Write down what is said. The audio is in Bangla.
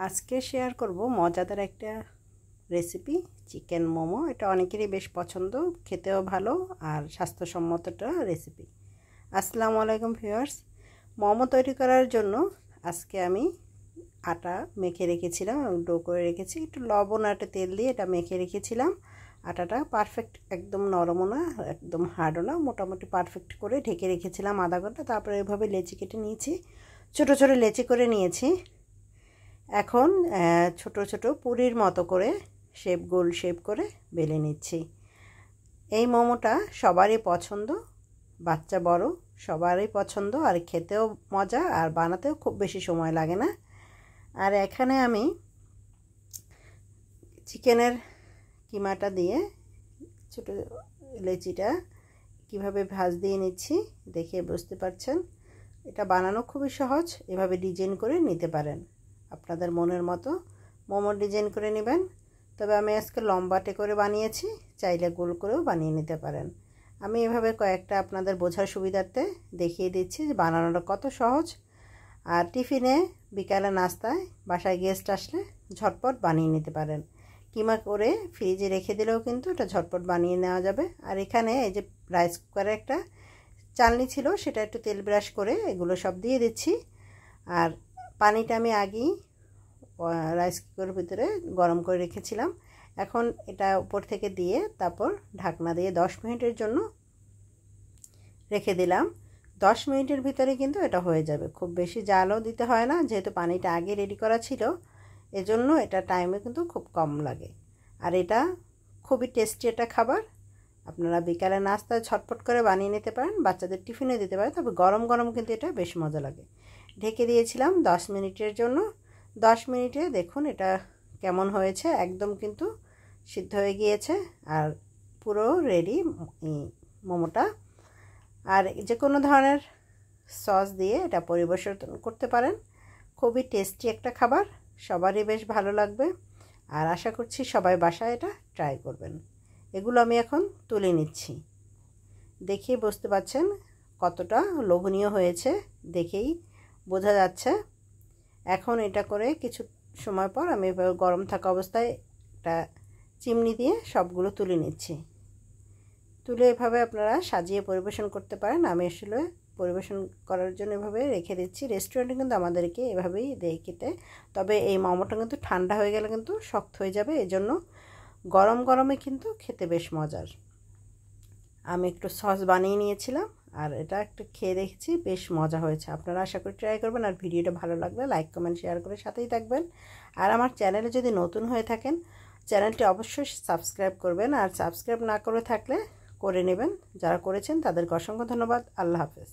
আজকে শেয়ার করব মজাদার একটা রেসিপি চিকেন মোমো। এটা অনেকেরই বেশ পছন্দ, খেতেও ভালো আর স্বাস্থ্যসম্মতটা রেসিপি। আসসালামু আলাইকুম ভিউয়ার্স। মোমো তৈরি করার জন্য আজকে আমি আটা মেখে রেখেছিলাম, ডো করে রেখেছি। একটু লবণ আর তেল দিয়ে এটা মেখে রেখেছিলাম। আটাটা পারফেক্ট, একদম নরমও না একদম হার্ডও না, মোটামুটি পারফেক্ট করে ঢেকে রেখেছিলাম আধা ঘন্টা। তারপরে এভাবে লেচি কেটে নিয়েছি, ছোট ছোট লেচি করে নিয়েছি। এখন ছোট ছোট পুরির মতো করে গোল শেপ করে বেলে নিচ্ছি। এই মোমোটা সবারই পছন্দ, বাচ্চা বড় সবারই পছন্দ, আর খেতেও মজা আর বানাতেও খুব বেশি সময় লাগে না। আর এখানে আমি চিকেনের কিমাটা দিয়ে ছোট লেচিটা কিভাবে ভাজ দিয়ে নিচ্ছি দেখে বুঝতে পারছেন। এটা বানানো খুবই সহজ, এভাবে ডিজাইন করে নিতে পারেন, আপনাদের মনের মতো মোমোর ডিজাইন করে নেবেন। তবে আমি আজকে লম্বাটে করে বানিয়েছি, চাইলে গোল করেও বানিয়ে নিতে পারেন। আমি এভাবে কয়েকটা আপনাদের বোঝার সুবিধার্থে দেখিয়ে দিচ্ছি যে বানানোটা কত সহজ। আর টিফিনে, বিকালে নাস্তায়, বাসায় গেস্ট আসলে ঝটপট বানিয়ে নিতে পারেন। কিমা করে ফ্রিজে রেখে দিলেও কিন্তু এটা ঝটপট বানিয়ে নেওয়া যাবে। আর এখানে এই যে রাইস কুকারে একটা চালনি ছিল, সেটা একটু তেল ব্রাশ করে এগুলো সব দিয়ে দিচ্ছি। আর পানিটা আমি আগেই রাইস কুকারের ভিতরে গরম করে রেখেছিলাম। এখন এটা উপর থেকে দিয়ে তারপর ঢাকনা দিয়ে 10 মিনিটের জন্য রেখে দিলাম। 10 মিনিটের ভিতরে কিন্তু এটা হয়ে যাবে, খুব বেশি জালও দিতে হয় না, যেহেতু পানিটা আগে রেডি করা ছিল, এজন্য এটা টাইমে কিন্তু খুব কম লাগে। আর এটা খুবই টেস্টি একটা খাবার, আপনারা বিকালে নাস্তায় ঝটপট করে বানিয়ে নিতে পারেন, বাচ্চাদের টিফিনে দিতে পারেন। তবে গরম গরম কিন্তু এটা বেশ মজা লাগে। ঢেকে দিয়েছিলাম 10 মিনিটের জন্য। 10 মিনিটে দেখুন এটা কেমন হয়েছে, একদম কিন্তু সিদ্ধ হয়ে গিয়েছে আর পুরো রেডি মোমোটা। আর যে কোনো ধরনের সস দিয়ে এটা পরিবেশন করতে পারেন। খুবই টেস্টি একটা খাবার, সবারই বেশ ভালো লাগবে। আর আশা করছি সবাই বাসায় এটা ট্রাই করবেন। এগুলো আমি এখন তুলে নিচ্ছি, দেখেই বুঝতে পারছেন কতটা লোভনীয় হয়েছে, দেখেই বোঝা যাচ্ছে। এখন এটা করে কিছু সময় পর আমি গরম থাকা অবস্থায় একটা চিমনি দিয়ে সবগুলো তুলে নিচ্ছি। তুলে এভাবে আপনারা সাজিয়ে পরিবেশন করতে পারেন। আমি আসলে পরিবেশন করার জন্য এভাবে রেখে দিচ্ছি। রেস্টুরেন্টে কিন্তু আমাদেরকে এভাবেই দেয় খেতে। তবে এই মোমোটা কিন্তু ঠান্ডা হয়ে গেলে কিন্তু শক্ত হয়ে যাবে, এজন্য গরম গরমে কিন্তু খেতে বেশ মজার। আমি একটু সস বানিয়ে নিয়েছিলাম আর এটা একটু খেয়ে দেখেছি, বেশ মজা হয়েছে। আপনারা আশা করি ট্রাই করবেন। আর ভিডিওটা ভালো লাগলে লাইক কমেন্ট শেয়ার করে সাথেই থাকবেন। আর আমার চ্যানেলে যদি নতুন হয়ে থাকেন, চ্যানেলটি অবশ্যই সাবস্ক্রাইব করবেন। আর সাবস্ক্রাইব না করে থাকলে করে নেবেন, যারা করেছেন তাদেরকে অসংখ্য ধন্যবাদ। আল্লাহ হাফেজ।